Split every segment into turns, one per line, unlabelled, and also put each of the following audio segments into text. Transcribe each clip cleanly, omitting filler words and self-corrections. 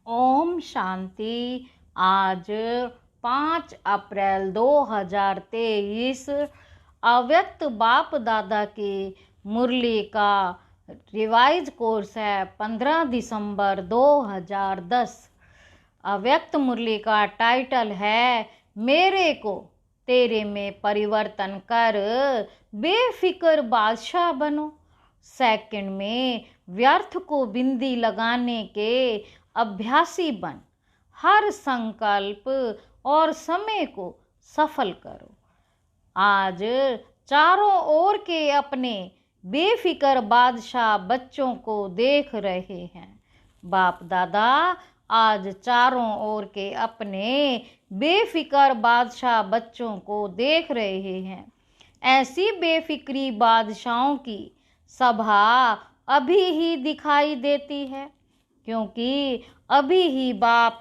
ओम शांति। आज 5 अप्रैल 2023 अव्यक्त बाप दादा की मुरली का रिवाइज कोर्स है 15 दिसंबर 2010। अव्यक्त मुरली का टाइटल है मेरे को तेरे में परिवर्तन कर बेफिक्र बादशाह बनो। सेकंड में व्यर्थ को बिंदी लगाने के अभ्यासी बन। हर संकल्प और समय को सफल करो। आज चारों ओर के अपने बेफिक्र बादशाह बच्चों को देख रहे हैं। बाप दादा आज चारों ओर के अपने बेफिक्र बादशाह बच्चों को देख रहे हैं। ऐसी बेफिक्री बादशाहों की सभा अभी ही दिखाई देती है, क्योंकि अभी ही बाप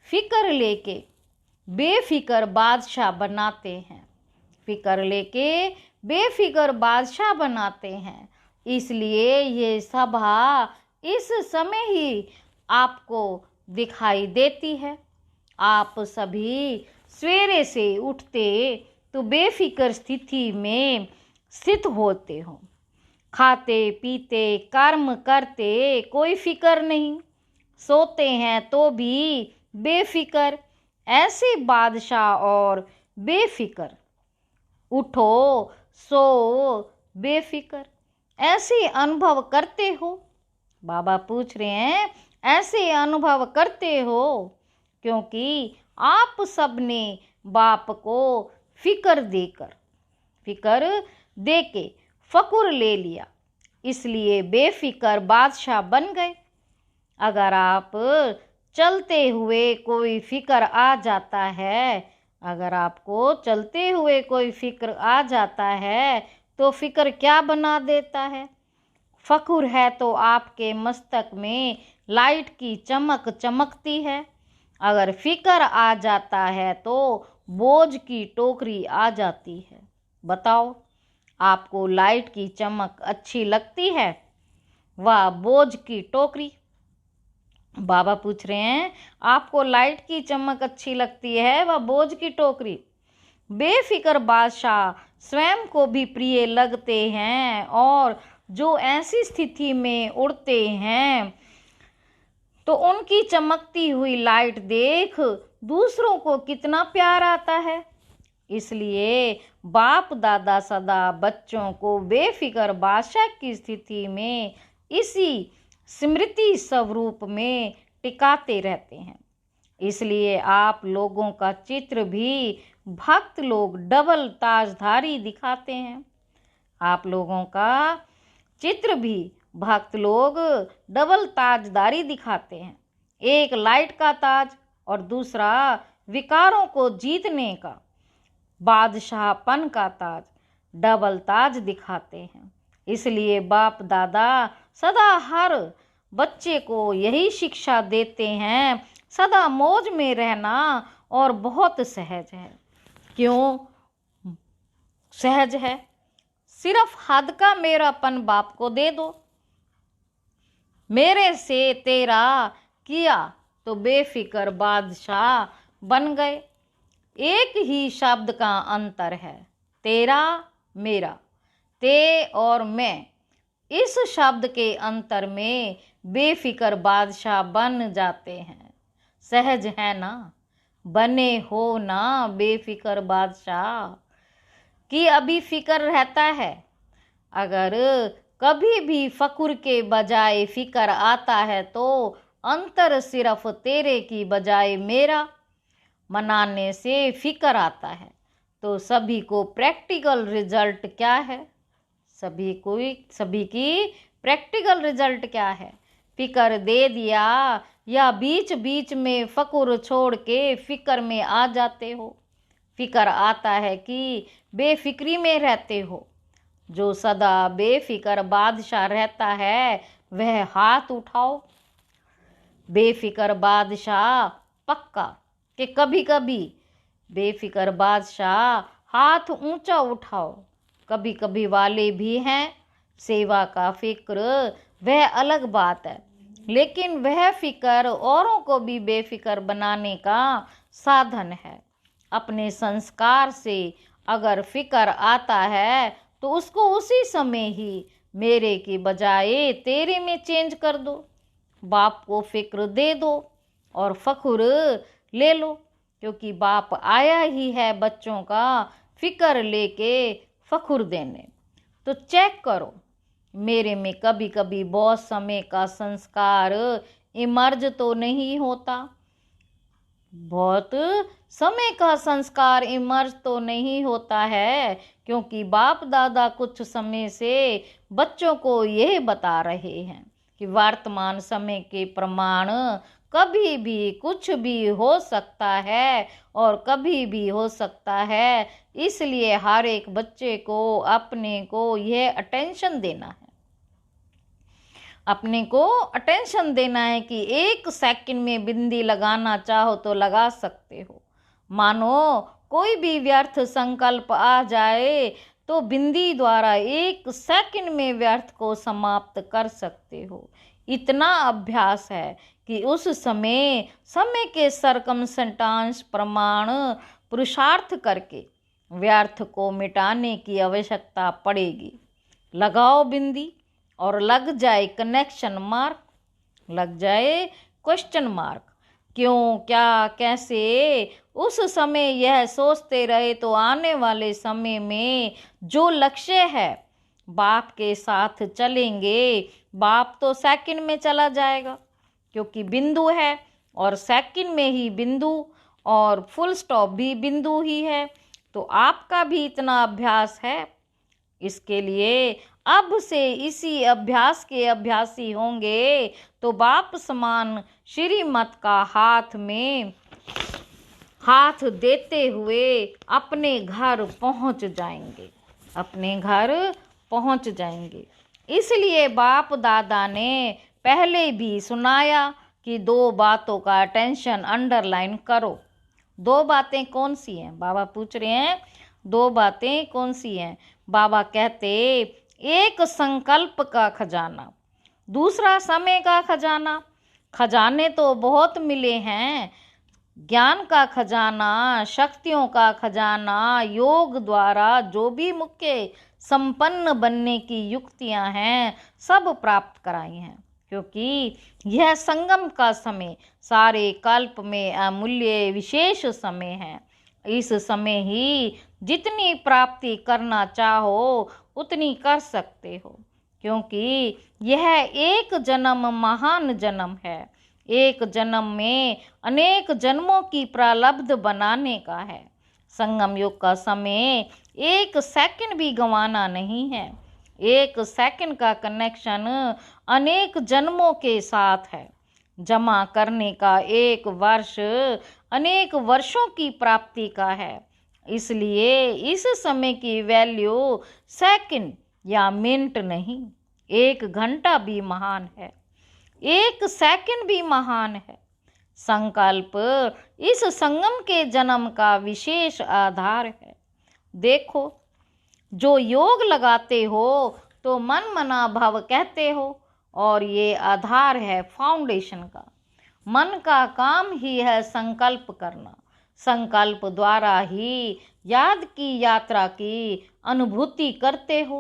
फिक्र लेके बेफिक्र बादशाह बनाते हैं। फिक्र लेके बेफिक्र बादशाह बनाते हैं। इसलिए ये सभा इस समय ही आपको दिखाई देती है। आप सभी सवेरे से उठते तो बेफिक्र स्थिति में स्थित होते हो। खाते पीते कर्म करते कोई फिक्र नहीं, सोते हैं तो भी बेफिक्र। ऐसे बादशाह और बेफिक्र, उठो सो बेफिक्र, ऐसे अनुभव करते हो। बाबा पूछ रहे हैं ऐसे अनुभव करते हो क्योंकि आप सबने बाप को फिक्र देके फकुर ले लिया, इसलिए बेफिक्र बादशाह बन गए। अगर आप चलते हुए कोई फिक्र आ जाता है, अगर आपको चलते हुए कोई फिक्र आ जाता है तो फिक्र क्या बना देता है? फकुर है तो आपके मस्तक में लाइट की चमक चमकती है। अगर फिक्र आ जाता है तो बोझ की टोकरी आ जाती है। बताओ, आपको लाइट की चमक अच्छी लगती है व बोझ की टोकरी? बाबा पूछ रहे हैं आपको लाइट की चमक अच्छी लगती है व बोझ की टोकरी? बेफिक्र बादशाह स्वयं को भी प्रिय लगते हैं, और जो ऐसी स्थिति में उड़ते हैं तो उनकी चमकती हुई लाइट देख दूसरों को कितना प्यार आता है। इसलिए बाप दादा सदा बच्चों को बेफिक्र बादशाह की स्थिति में इसी स्मृति स्वरूप में टिकाते रहते हैं। इसलिए आप लोगों का चित्र भी भक्त लोग डबल ताजधारी दिखाते हैं। आप लोगों का चित्र भी भक्त लोग डबल ताजदारी दिखाते हैं। एक लाइट का ताज और दूसरा विकारों को जीतने का बादशाहपन का ताज, डबल ताज दिखाते हैं। इसलिए बाप दादा सदा हर बच्चे को यही शिक्षा देते हैं, सदा मौज में रहना और बहुत सहज है। क्यों सहज है? सिर्फ हद का मेरापन बाप को दे दो। मेरे से तेरा किया तो बेफिक्र बादशाह बन गए। एक ही शब्द का अंतर है, तेरा मेरा, ते और मैं। इस शब्द के अंतर में बेफिक्र बादशाह बन जाते हैं। सहज है ना? बने हो ना बेफिक्र बादशाह? कि अभी फिक्र रहता है? अगर कभी भी फकुर के बजाय फिक्र आता है तो अंतर सिर्फ तेरे की बजाय मेरा मनाने से फिक्र आता है। तो सभी को प्रैक्टिकल रिजल्ट क्या है? सभी की प्रैक्टिकल रिजल्ट क्या है? फिक्र दे दिया या बीच बीच में फकुर छोड़ के फिक्र में आ जाते हो? फिक्र आता है कि बेफिक्री में रहते हो? जो सदा बेफिक्र बादशाह रहता है वह हाथ उठाओ। बेफिक्र बादशाह पक्का कि कभी कभी बेफिक्र बादशाह हाथ ऊंचा उठाओ। कभी कभी वाले भी हैं। सेवा का फिक्र वह अलग बात है। लेकिन वह फिक्र औरों को भी बेफिक्र बनाने का साधन है। अपने संस्कार से अगर फिक्र आता है तो उसको उसी समय ही मेरे की बजाय तेरे में चेंज कर दो। बाप को फिक्र दे दो और फखुर ले लो, क्योंकि बाप आया ही है बच्चों का फिक्र लेके फखुर देने। तो चेक करो, मेरे में कभी कभी बहुत समय का संस्कार इमर्ज तो नहीं होता, बहुत समय का संस्कार इमर्ज तो नहीं होता है, क्योंकि बाप दादा कुछ समय से बच्चों को यह बता रहे हैं कि वर्तमान समय के प्रमाण कभी भी कुछ भी हो सकता है और कभी भी हो सकता है। इसलिए हर एक बच्चे को अपने को यह अटेंशन देना है, अपने को अटेंशन देना है कि 1 सेकंड में बिंदी लगाना चाहो तो लगा सकते हो। मानो कोई भी व्यर्थ संकल्प आ जाए तो बिंदी द्वारा 1 सेकंड में व्यर्थ को समाप्त कर सकते हो। इतना अभ्यास है कि उस समय के सरकमस्टेंस प्रमाण पुरुषार्थ करके व्यर्थ को मिटाने की आवश्यकता पड़ेगी। लगाओ बिंदी और लग जाए कनेक्शन मार्क, लग जाए क्वेश्चन मार्क। क्यों, क्या, कैसे, उस समय यह सोचते रहे तो आने वाले समय में जो लक्ष्य है बाप के साथ चलेंगे। बाप तो सेकंड में चला जाएगा क्योंकि बिंदु है, और सेकंड में ही बिंदु और फुल स्टॉप भी बिंदु ही है। तो आपका भी इतना अभ्यास है, इसके लिए अब से इसी अभ्यास के अभ्यासी होंगे तो बाप समान श्रीमत का हाथ में हाथ देते हुए अपने घर पहुंच जाएंगे, अपने घर पहुंच जाएंगे। इसलिए बाप दादा ने पहले भी सुनाया कि 2 बातों का अटेंशन अंडरलाइन करो। 2 बातें कौन सी हैं? बाबा पूछ रहे हैं 2 बातें कौन सी हैं? बाबा कहते 1 संकल्प का खजाना, दूसरा समय का खजाना। खजाने तो बहुत मिले हैं, ज्ञान का खजाना, शक्तियों का खजाना, योग द्वारा जो भी मुख्य संपन्न बनने की युक्तियां हैं सब प्राप्त कराई हैं, क्योंकि यह संगम का समय सारे कल्प में अमूल्य विशेष समय है। इस समय ही जितनी प्राप्ति करना चाहो उतनी कर सकते हो, क्योंकि यह एक जन्म महान जन्म है। एक जन्म में अनेक जन्मों की प्रारब्ध बनाने का है। संगम युग का समय 1 सेकंड भी गंवाना नहीं है। 1 सेकंड का कनेक्शन अनेक जन्मों के साथ है। जमा करने का 1 वर्ष अनेक वर्षों की प्राप्ति का है। इसलिए इस समय की वैल्यू सेकंड या मिनट नहीं, 1 घंटा भी महान है, 1 सेकंड भी महान है। संकल्प इस संगम के जन्म का विशेष आधार है। देखो, जो योग लगाते हो तो मन मना भव कहते हो, और ये आधार है फाउंडेशन का। मन का काम ही है संकल्प करना। संकल्प द्वारा ही याद की यात्रा की अनुभूति करते हो।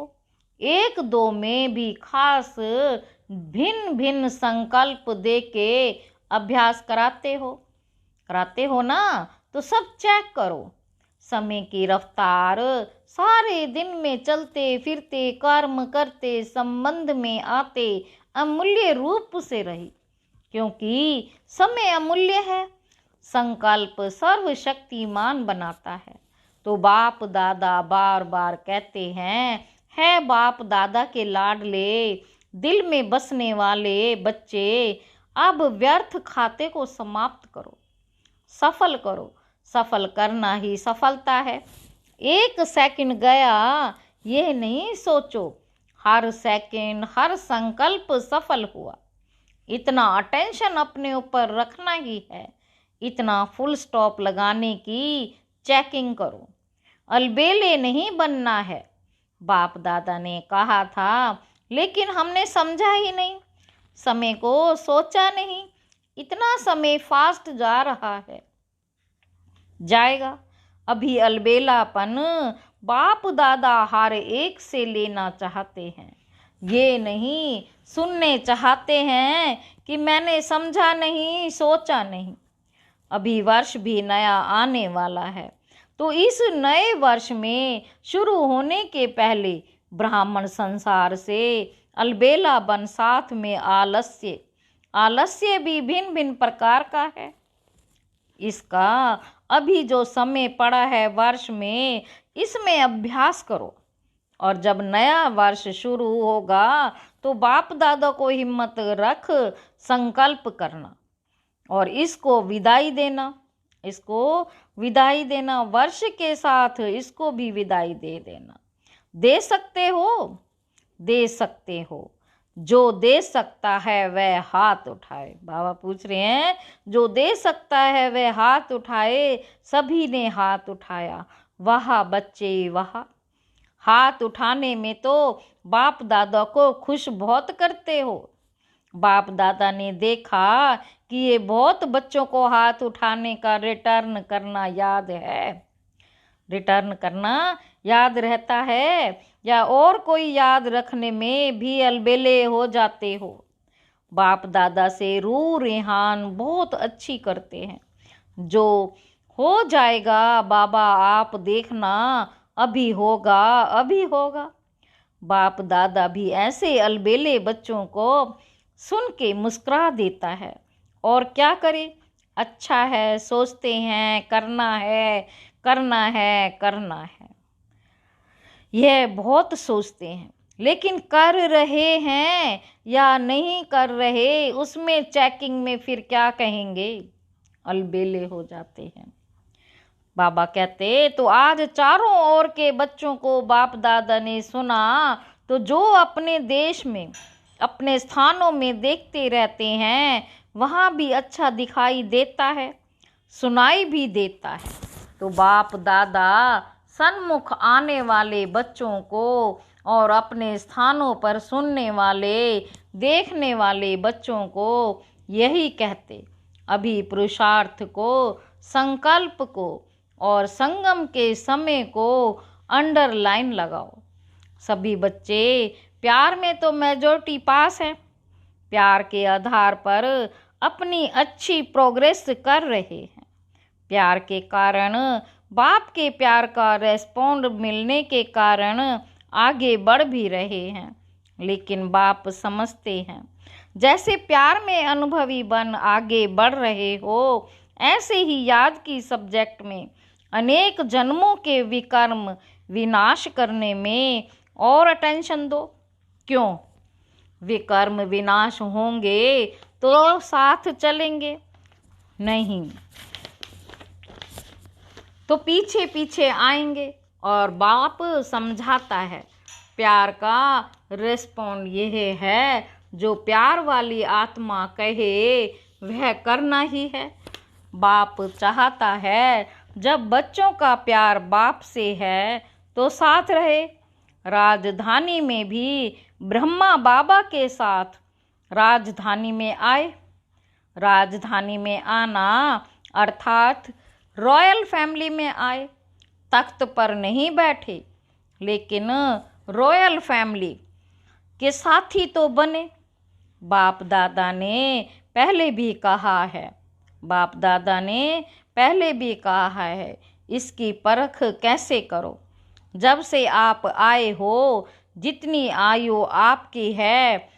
1-2 में भी खास भिन्न भिन्न संकल्प दे के अभ्यास कराते हो ना, तो सब चेक करो। समय की रफ्तार सारे दिन में चलते फिरते कर्म करते संबंध में आते अमूल्य रूप से रही, क्योंकि समय अमूल्य है। संकल्प सर्वशक्तिमान बनाता है। तो बाप दादा बार बार कहते हैं, है बाप दादा के लाडले दिल में बसने वाले बच्चे, अब व्यर्थ खाते को समाप्त करो, सफल करो। सफल करना ही सफलता है। 1 सेकंड गया ये नहीं सोचो, हर सेकंड हर संकल्प सफल हुआ। इतना अटेंशन अपने ऊपर रखना ही है। इतना फुल स्टॉप लगाने की चेकिंग करो। अलबेले नहीं बनना है। बाप दादा ने कहा था, लेकिन हमने समझा ही नहीं। समय को सोचा नहीं, इतना समय फास्ट जा रहा है। जाएगा। अभी अलबेलापन बाप दादा हर एक से लेना चाहते हैं, ये नहीं सुनने चाहते हैं कि मैंने समझा नहीं, सोचा नहीं। अभी वर्ष भी नया आने वाला है, तो इस नए वर्ष में शुरू होने के पहले ब्राह्मण संसार से अलबेलापन, साथ में आलस्य। आलस्य भी भिन्न भिन्न प्रकार का है। इसका अभी जो समय पड़ा है वर्ष में, इसमें अभ्यास करो, और जब नया वर्ष शुरू होगा तो बाप दादा को हिम्मत रख संकल्प करना और इसको विदाई देना। इसको विदाई देना, वर्ष के साथ इसको भी विदाई दे देना। दे सकते हो, दे सकते हो। जो दे सकता है वह हाथ उठाए। बाबा पूछ रहे हैं, जो दे सकता है वह हाथ उठाए। सभी ने हाथ उठाया, वह बच्चे वह। हाथ उठाने में तो बाप दादा को खुश बहुत करते हो। बाप दादा ने देखा कि ये बहुत बच्चों को हाथ उठाने का रिटर्न करना याद है। रिटर्न करना याद रहता है, या और कोई याद रखने में भी अलबेले हो जाते हो। बाप दादा से रू रेहान बहुत अच्छी करते हैं। जो हो जाएगा बाबा आप देखना, अभी होगा, अभी होगा। बाप दादा भी ऐसे अलबेले बच्चों को सुन के मुस्कुरा देता है। और क्या करे, अच्छा है, सोचते हैं, करना है, करना है, करना है। यह बहुत सोचते हैं, लेकिन कर रहे हैं या नहीं कर रहे, उसमें चेकिंग में फिर क्या कहेंगे, अलबेले हो जाते हैं। बाबा कहते, तो आज चारों ओर के बच्चों को बाप दादा ने सुना, तो जो अपने देश में, अपने स्थानों में देखते रहते हैं, वहाँ भी अच्छा दिखाई देता है, सुनाई भी देता है। तो बाप दादा सन्मुख आने वाले बच्चों को और अपने स्थानों पर सुनने वाले, देखने वाले बच्चों को यही कहते, अभी पुरुषार्थ को, संकल्प को और संगम के समय को अंडरलाइन लगाओ। सभी बच्चे प्यार में तो मेजॉरिटी पास है, प्यार के आधार पर अपनी अच्छी प्रोग्रेस कर रहे हैं। प्यार के कारण, बाप के प्यार का रेस्पॉन्ड मिलने के कारण आगे बढ़ भी रहे हैं। लेकिन बाप समझते हैं, जैसे प्यार में अनुभवी बन आगे बढ़ रहे हो, ऐसे ही याद की सब्जेक्ट में अनेक जन्मों के विकर्म विनाश करने में और अटेंशन दो। क्यों? विकर्म विनाश होंगे तो साथ चलेंगे, नहीं तो पीछे पीछे आएंगे। और बाप समझाता है, प्यार का रिस्पॉन्ड यह है, जो प्यार वाली आत्मा कहे वह करना ही है। बाप चाहता है जब बच्चों का प्यार बाप से है तो साथ रहे। राजधानी में भी ब्रह्मा बाबा के साथ राजधानी में आए। राजधानी में आना अर्थात रॉयल फैमिली में आए। तख्त पर नहीं बैठे, लेकिन रॉयल फैमिली के साथी तो बने। बाप दादा ने पहले भी कहा है, बाप दादा ने पहले भी कहा है, इसकी परख कैसे करो। जब से आप आए हो, जितनी आयु आपकी है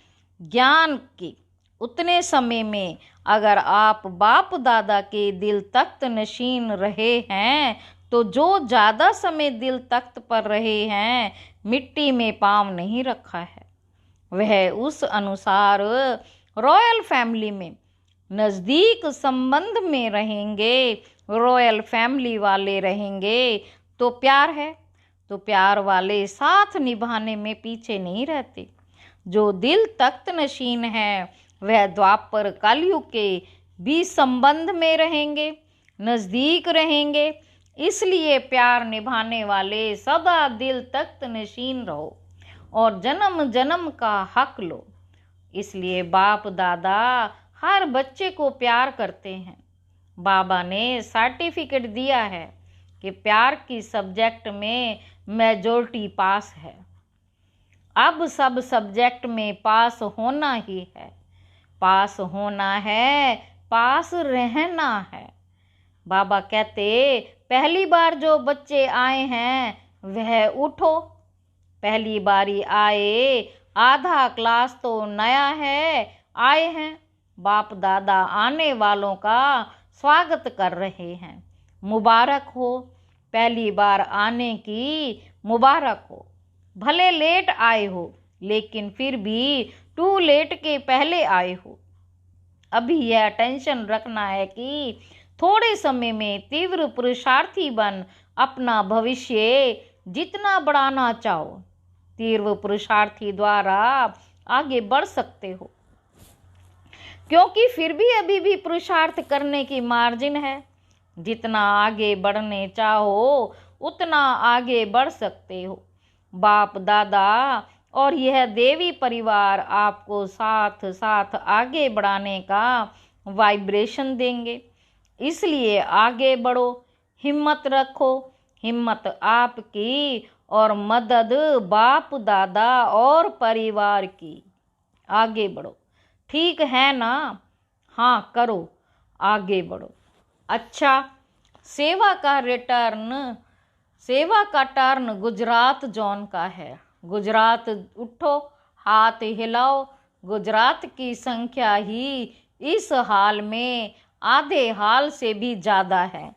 ज्ञान की, उतने समय में अगर आप बाप दादा के दिल तख्त नशीन रहे हैं, तो जो ज़्यादा समय दिल तख्त पर रहे हैं, मिट्टी में पाँव नहीं रखा है, वह उस अनुसार रॉयल फैमिली में नज़दीक संबंध में रहेंगे, रॉयल फैमिली वाले रहेंगे। तो प्यार है, तो प्यार वाले साथ निभाने में पीछे नहीं रहते। जो दिल तख्त नशीन है वह द्वापर कलयुग के भी संबंध में रहेंगे, नज़दीक रहेंगे। इसलिए प्यार निभाने वाले सदा दिल तख्त नशीन रहो और जन्म जन्म का हक लो। इसलिए बाप दादा हर बच्चे को प्यार करते हैं। बाबा ने सर्टिफिकेट दिया है कि प्यार की सब्जेक्ट में मेजॉरिटी पास है। अब सब सब्जेक्ट में पास होना ही है, पास होना है, पास रहना है। बाबा कहते पहली बार जो बच्चे आए हैं वह उठो। पहली बारी आए, आधा क्लास तो नया है, आए हैं। बाप दादा आने वालों का स्वागत कर रहे हैं। मुबारक हो, पहली बार आने की मुबारक हो। भले लेट आए हो लेकिन फिर भी टू लेट के पहले आए हो। अभी यह टेंशन रखना है कि थोड़े समय में तीव्र पुरुषार्थी बन अपना भविष्य जितना बढ़ाना चाहो, तीव्र पुरुषार्थी द्वारा आगे बढ़ सकते हो, क्योंकि फिर भी अभी भी पुरुषार्थ करने की मार्जिन है। जितना आगे बढ़ने चाहो उतना आगे बढ़ सकते हो। बाप दादा और यह देवी परिवार आपको साथ साथ आगे बढ़ाने का वाइब्रेशन देंगे। इसलिए आगे बढ़ो, हिम्मत रखो। हिम्मत आपकी और मदद बाप दादा और परिवार की। आगे बढ़ो, ठीक है ना? हाँ करो, आगे बढ़ो। अच्छा, सेवा का टर्न गुजरात जोन का है। गुजरात उठो, हाथ हिलाओ। गुजरात की संख्या ही इस हाल में आधे हाल से भी ज़्यादा है।